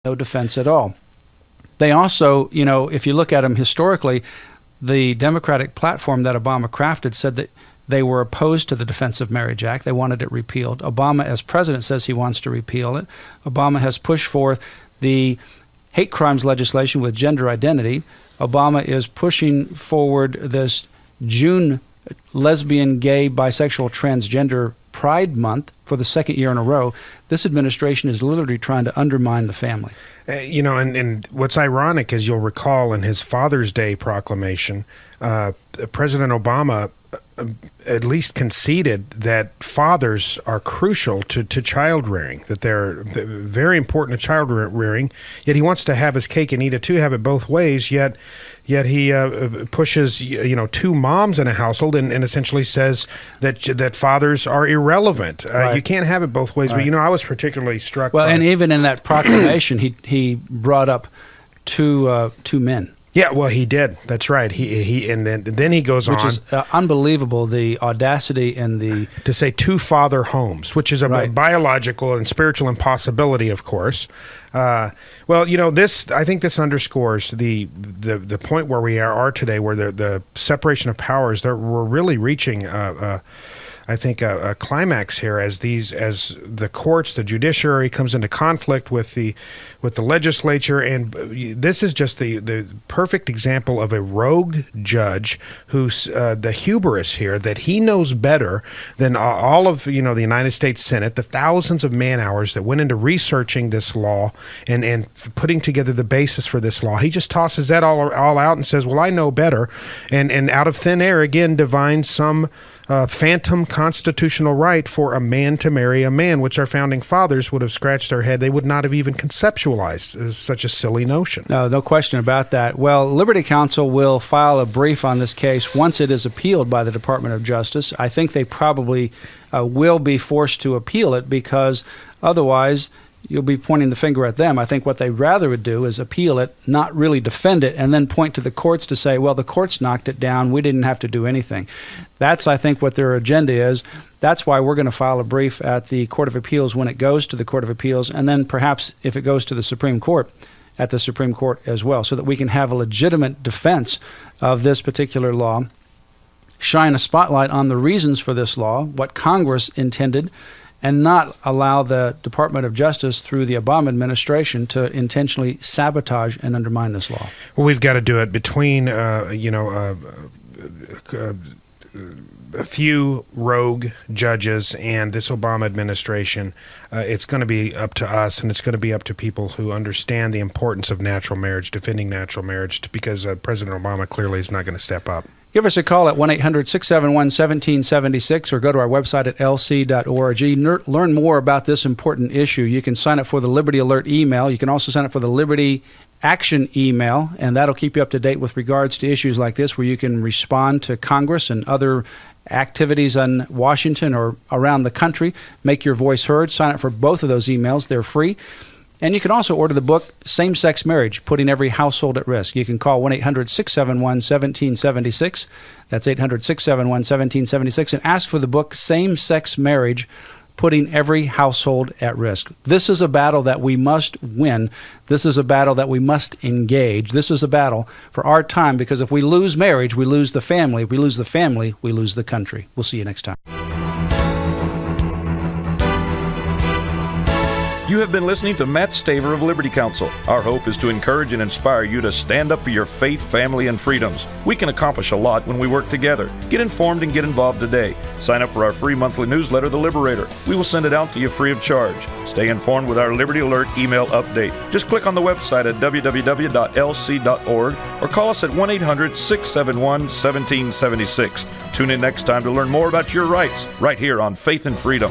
no defense at all. They also, if you look at them historically, the Democratic platform that Obama crafted said that they were opposed to the Defense of Marriage Act. They wanted it repealed. Obama, as president, says he wants to repeal it. Obama has pushed forth the hate crimes legislation with gender identity. Obama is pushing forward this June lesbian, gay, bisexual, transgender Pride Month for the second year in a row. This administration is literally trying to undermine the family. And what's ironic, as you'll recall, in his Father's Day proclamation, President Obama at least conceded that fathers are crucial to child rearing, that they're very important to child rearing, yet he wants to have his cake and eat it too, have it both ways, yet he pushes two moms in a household and essentially says that fathers are irrelevant. Right. You can't have it both ways. Right. But I was particularly struck by... Well, and even in that proclamation, he brought up two men. Yeah, well, he did. That's right. He and then he goes which on, which is unbelievable. The audacity and to say two father homes, which is a right. biological and spiritual impossibility, of course. This I think this underscores the point where we are today, where the separation of powers. We're really reaching I think a climax here as the courts, the judiciary comes into conflict with the legislature, and this is just the perfect example of a rogue judge who's the hubris here that he knows better than all of the United States Senate, the thousands of man hours that went into researching this law and putting together the basis for this law. He just tosses that all out and says, well, I know better, and out of thin air again divines some phantom constitutional right for a man to marry a man, which our founding fathers would have scratched their head. They would not have even conceptualized as such a silly notion. No question about that. Well, Liberty Counsel will file a brief on this case once it is appealed by the Department of Justice. I think they probably will be forced to appeal it, because otherwise you'll be pointing the finger at them. I think what they rather would do is appeal it, not really defend it, and then point to the courts to say, well, the courts knocked it down. We didn't have to do anything. That's, I think, what their agenda is. That's why we're going to file a brief at the Court of Appeals when it goes to the Court of Appeals, and then perhaps if it goes to the Supreme Court, at the Supreme Court as well, so that we can have a legitimate defense of this particular law, shine a spotlight on the reasons for this law, what Congress intended, and not allow the Department of Justice through the Obama administration to intentionally sabotage and undermine this law. Well, we've got to do it between, a few rogue judges and this Obama administration. It's going to be up to us, and it's going to be up to people who understand the importance of natural marriage, defending natural marriage, because President Obama clearly is not going to step up. Give us a call at 1-800-671-1776 or go to our website at lc.org. Learn more about this important issue. You can sign up for the Liberty Alert email. You can also sign up for the Liberty Action email, and that'll keep you up to date with regards to issues like this, where you can respond to Congress and other activities in Washington or around the country. Make your voice heard. Sign up for both of those emails. They're free. And you can also order the book, Same-Sex Marriage, Putting Every Household at Risk. You can call 1-800-671-1776. That's 800-671-1776, and ask for the book, Same-Sex Marriage, Putting Every Household at Risk. This is a battle that we must win. This is a battle that we must engage. This is a battle for our time, because if we lose marriage, we lose the family. If we lose the family, we lose the country. We'll see you next time. You have been listening to Matt Staver of Liberty Counsel. Our hope is to encourage and inspire you to stand up for your faith, family, and freedoms. We can accomplish a lot when we work together. Get informed and get involved today. Sign up for our free monthly newsletter, The Liberator. We will send it out to you free of charge. Stay informed with our Liberty Alert email update. Just click on the website at www.lc.org or call us at 1-800-671-1776. Tune in next time to learn more about your rights right here on Faith and Freedom.